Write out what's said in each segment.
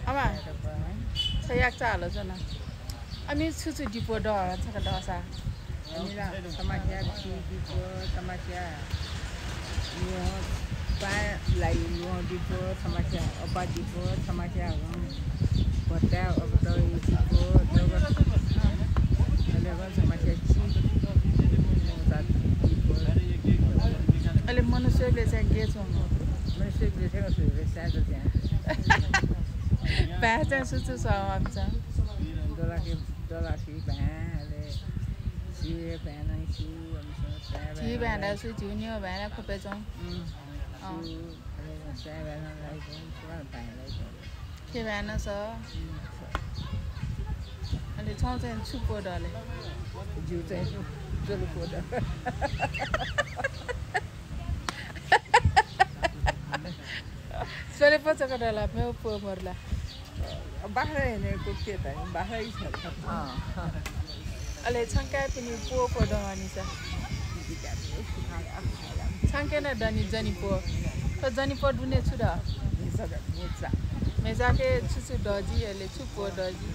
Ama, saya calo sana. Ami susu di podo, cakap dosa. Inilah tamasya di tamasya. Yo, pa lai yo di tamasya, apa di tamasya. Hotel apa tu di level tamasya ci. Ale manusia biasa gitu. Manusia biasa biasa saja. Bahasa susu sama macam. Dolar ale si bana si Si bana su junior bana ko pejong. Saya bana lai kurang bana lai. Si bana so. Ale chong chen chu po da le. Ju chen chu zulu po da. Sole po cakap dah lah, mau po morla. Bahaya ni kucing tak, bahaya sah. Ale changkai puni po dah ni sa. Changkai na dah ni jani po. तो जनी पर दुने छु दा मेजा के छु दजी ले छु पो दजी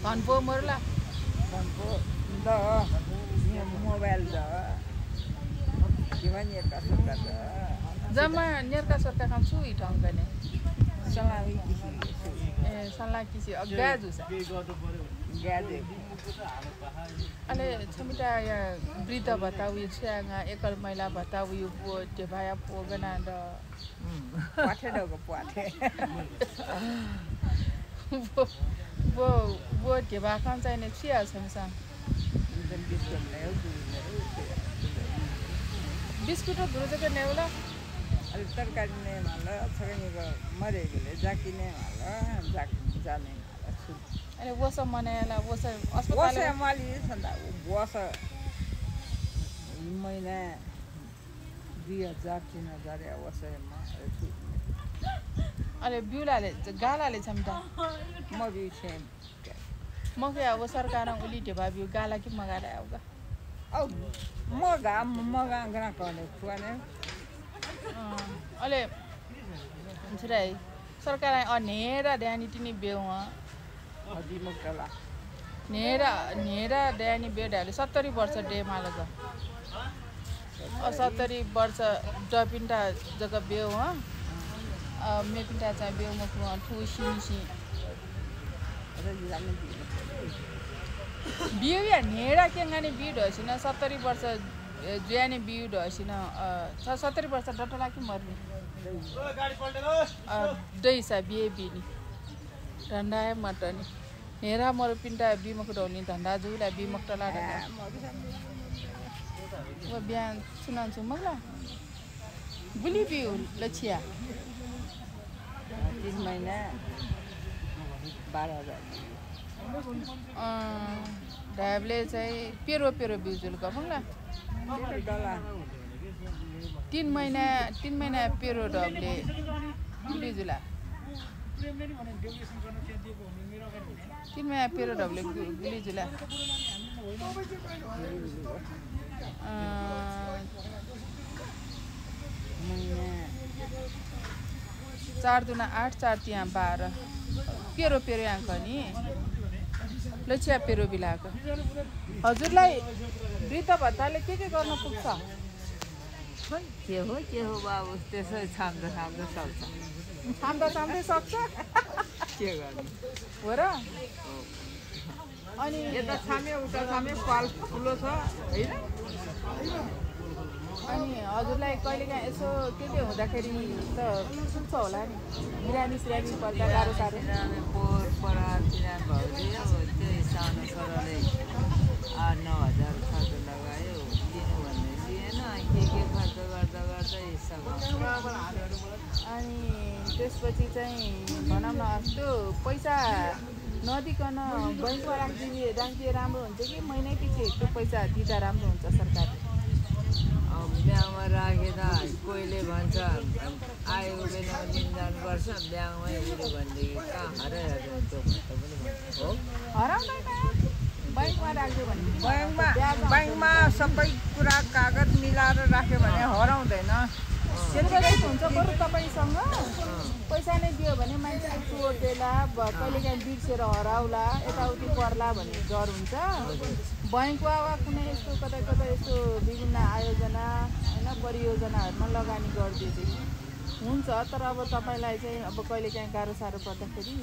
भनपो मरला भनपो द यो मोबाइल द किमान का सरकार द जम्मा नेरका सरकार काम छु इ ठाउँ गने सलामी सल्ला किसी अगाजु छ गाजे अले छमिटा या वृद्ध बताउ यो छ्याङा एकल महिला बताउ यो पो टेभाया पो गना द पाठे दको पाठे वो टेभा काम चाहिने छिया छमसा बिस्कुट र दुध के नेउला अले तरकारी ने माला छगनीको मरेगले जाकिने माला जाक जाने अरे वो सब मनेला वो सब अस्पताल वो माली छन्दा वो स महिना 2000 3000 या वसैमा अरे बिउलाले गालाले छमता म बिउ छे म के अब सरकार उली टेभा बिउ गाला कि मगाले आउगा औ मगा गना कने खुवाने अले छुराई सरकार अनेरा ध्यानी तिनी बेउवा अधिमुक्तला नेरा ड्यानी बेडाले 70 वर्ष डे मालग 70 वर्ष डपिन्टा जग्गा बेउ ह मेपिन्टा चाहिँ बेउ मखु ठुसिनिसी बिउ या नेरा के गाने बिउ ढसिन 70 वर्ष ज्याने बिउ ढसिन 70 वर्ष डटला कि मर्ने गाडी पल्टेलो दैसा बिए बिनी ठण्डाए मटनी हेरा मर पिन्टा बिमक डौनी धन्दा जुला बिमक टला वो बिहान सुनान्छु मगला बुली बिउ लछिया 3 महिना 12000 ढाबले चाहिँ पेरो बिउ जुलको मगला 3 महिना पेरो ढाबले बिउ जुला 3 महिना पेरो ढाबले बिउ जुला 4 दुना 8 4 त्यहाँ 12 पेरो आंक नि लछिया पेरो बिलाको हजुरलाई वृद्ध भत्ताले के गर्न पुग्छ के हो बाबु त्यसै छाम्दा सक्छ छाम्दै सक्छ के गर्ने हो र अनि यता छामे उता छामे पाल ठुलो छ हैन अनि हजुरलाई कहिलेकाहीँ यसो के हुँदाखेरि त सुन्छ होला नि बिरामी पर्दा गाह्रो साह्रो पोहोर परार बिरामी भयो अब त्यही सानो छोराले 8-9 हजार खर्च लगायो दिनु भन्ने दिएन के खर्च गर्दै अनि त्यसपछि चाहिँ भनौँ न त्यो पैसा नदिकन बैंकमा राखिदिए राम्रो हुन्छ कि महिनै पछि त्यो पैसा दिँदा राम्रो हुन्छ सरकारले ब्याङ्कमा राखेदा कोहीले भन्छ आयो बेलामा दिन जानुपर्छ ब्याङ्कमै उयो भनेदेखि कहाँ हराइहाल्छ त्यो पनि हो हराउँदैन बैंकमा राख्यो भने बैंकमा सबै कुरा कागज मिलाएर राख्यो भने हराउँदैन सेन्ट्रलाइज हुन्छ बरु तपाईसँग पैसा नै दियो भने मान्छे चोर देला कहिलेकाहीँ बिर्सेर हराउला यताउति पर्ला भन्ने डर हुन्छ बैंक वा कुनै यस्तो कतै कतै यस्तो विभिन्न आयोजना होइन परियोजनाहरूमा लगानी गरिदिए चाहिँ हुन्छ तर अब तपाईँलाई चाहिँ अब कहिलेकाहीँ गाह्रो साह्रो पर्दाखेरि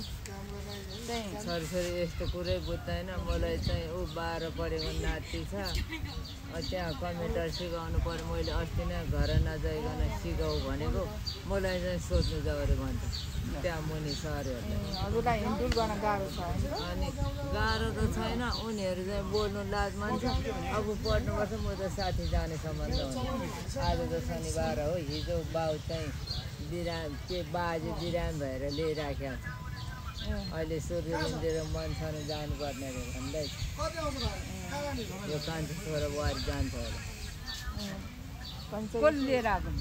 चाहिँ छोरी यस्तो कुरै बुझ्दैन मलाई चाहिँ ऊ 12 पढेको नाति छ त्यहाँ कम्प्युटर सिकाउनु पर्यो मैले अस्ति नै घर नजाइकन सिकाऊ भनेको मलाई चाहिँ सोध्नु जाऊ अरे भन्छ त्यहाँ मुनि सरहरूले हजुरलाई हिँडडुल गर्न गाह्रो छ अनि गाह्रो त छैन उनीहरू चाहिँ बोल्नु लाज मान्छ अब पढ्नुपर्छ म त साथी जाने सम्बन्ध हुन्छ आज त शनिबार हो हिजो बाउ चाहिँ बिराम के बाजे बिराम भएर ल्याइराखेको छ अहिले सूर्य मन्दिर मन छानु जानुपर्ने अरे भन्दै यो कान्छो छोरा बुहारी जान्छ कसले लिएर आएको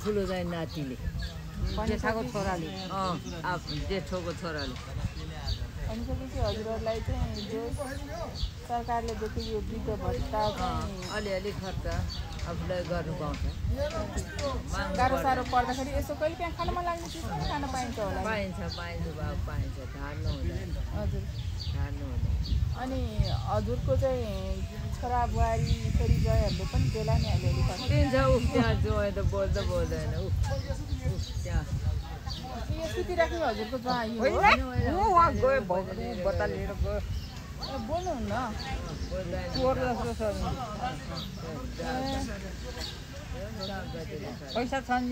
ठुलो चाहिँ नातिले जेठाको छोराले जेठोको छोराले भनिसकेपछि हजुरहरूलाई चाहिँ जो सरकारले दिएको यो वृद्ध भत्ता अलिअलि खर्च आफूलाई गर्नु पाउँछ गाह्रो साह्रो पर्दाखेरि यसो कहिले त्यहाँ खानमा लाग्ने चिज पनि खान पाइन्छ होला पाइन्छ बाबु पाइन्छ ढाड्नु हुँदैन हजुर ढाड्नु हुँदैन अनि हजुरको चाहिँ छोरा बुहारी छोरी ज्वाइँहरूले पनि बेला नि अलिअलि दिन्छ त्यहाँ ज्वाइँ त बोल्दैन त्यहाँ यो सुतिराख्नु हजुरको ज्वाइँ बोल्नुहुन्न पैसा छन्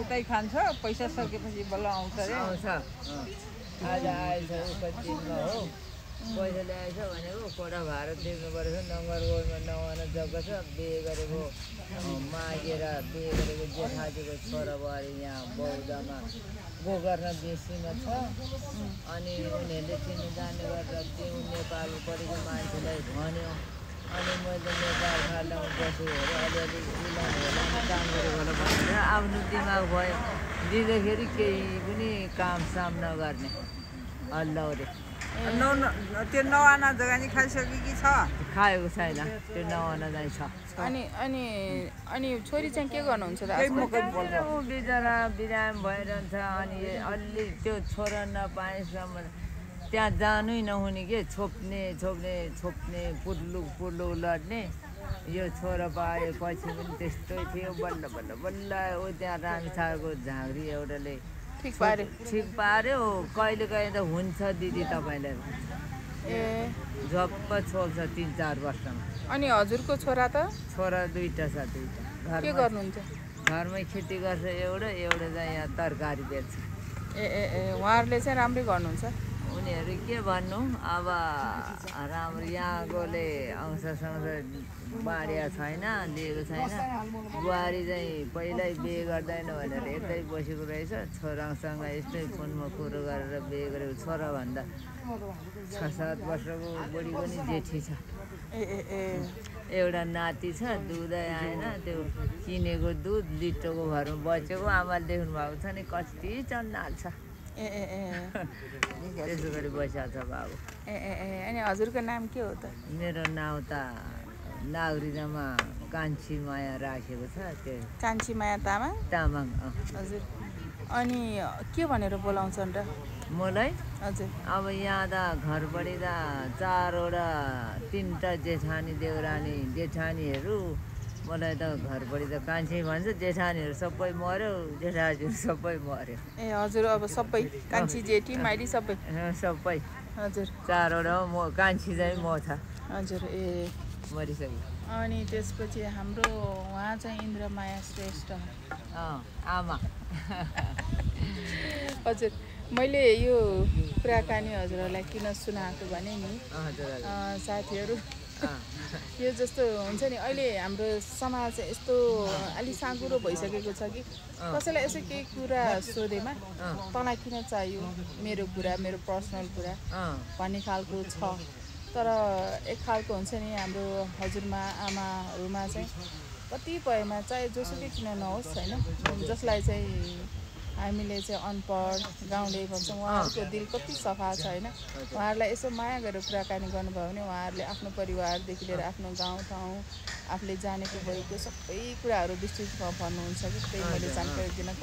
उतै खान्छ पैसा सकेपछि बल्ल आउँछ अरे आउँछ आज आएछ उपचिनमा हो पैसा ल्याएछ भनेको कोठा भाडा तिर्नु परेछ नगरकोटमा नवाना जग्गा छ बिहे गरेको मागेर बिहे गरेको जेठाजीको छोरा बुहारी यहाँ बौद्धमा गोकर्ण बेसीमा छ अनि उनीहरूले चिन्नु जाने गरेर त्यो नेपाल परेको मान्छेलाई भन्यो अनि मैले नेपाल खाल्डामा बसेको अलिअलि उलान होला काम गरेको होला भनेर आफ्नो दिमाग भयो दिँदाखेरि केही पनि काम साम नगर्ने हल्लाउरे त्यो नवाना जग्गा खाइसक्यो कि छ खाएको छैन त्यो नवाना चाहिँ छ अनि अनि अनि छोरी चाहिँ के गर्नुहुन्छ त ऊ बिचरा बिराम भइरहन्छ अनि अलि त्यो छोरा नपाएसम्म त्यहाँ जानै नहुने के छोप्ने पुड्लु लड्ने यो छोरा पाएपछि पनि त्यस्तै थियो बल्ल ऊ त्यहाँ रामछाडको झाँक्री एउटाले ठिक पार्यो कहिले त हुन्छ दिदी तपाईँलाई झप्प छोप्छ 3-4 वर्षमा अनि हजुरको छोरा त छोरा दुईटा छ के गर्नुहुन्छ घरमै खेती गर्छ एउटा चाहिँ यहाँ तरकारी बेच्छ उहाँहरूले चाहिँ राम्रै गर्नुहुन्छ उनीहरू के भन्नु अब राम्रो यहाँकोले अंश बाँडिया छैन लिएको छैन बुहारी चाहिँ पहिल्यै बिहे गर्दैन भनेर यतै बसेको रहेछ छोरासँग यस्तै फोनमा कुरो गरेर बिहे गरेको छोराभन्दा 6-7 वर्षको बुढी पनि जेठी छ एउटा नाति छ दुधै आएन त्यो किनेको दुध लिटोको भरमा बचेको आमाले देख्नु भएको छ नि कति चन्नाल छ त्यसो गरी बसेको छ बाबु अनि हजुरको नाम के हो त मेरो नाउँ त नागरिकमा कान्छी माया राखेको छ त्यो कान्छी माया तामाङ हजुर अनि के भनेर बोलाउँछन् र मलाई हजुर अब यहाँ त घरबाट त 3टा जेठानी देउरानी जेठानीहरू मलाई त घरबाट त कान्छी भन्छ जेठानीहरू सबै मर्यो जेठाजीहरू सबै मर्यो हजुर अब सबै कान्छी जेठी माइली सबै हजुर 4वटा म कान्छी चाहिँ म छ हजुर मरिसक्यो अनि त्यसपछि हाम्रो उहाँ चाहिँ इन्द्रमाया श्रेष्ठ आमा हजुर मैले यो कुराकानी हजुरहरूलाई किन सुनाएको भने नि साथीहरू यो जस्तो हुन्छ नि अहिले हाम्रो समाज यस्तो अलि साँघुरो भइसकेको छ कि कसैलाई यसो केही कुरा सोधेमा तँलाई किन चाहियो मेरो कुरा मेरो पर्सनल कुरा भन्ने खालको छ तर एक खालको हुन्छ नि हाम्रो हजुरमा आमाहरूमा चाहिँ कतिपयमा चाहे जोसुकै किन नहोस् होइन जसलाई चाहिँ हामीले चाहिँ अनपढ गाउँले भन्छौँ उहाँहरूको दिल कति सफा छ होइन उहाँहरूलाई यसो माया गरेर कुराकानी गर्नुभयो भने उहाँहरूले आफ्नो परिवारदेखि लिएर आफ्नो गाउँठाउँ आफूले जानेको भएको सबै कुराहरू विस्तृतमा भन्नुहुन्छ कि त्यही मैले जानकारी दिन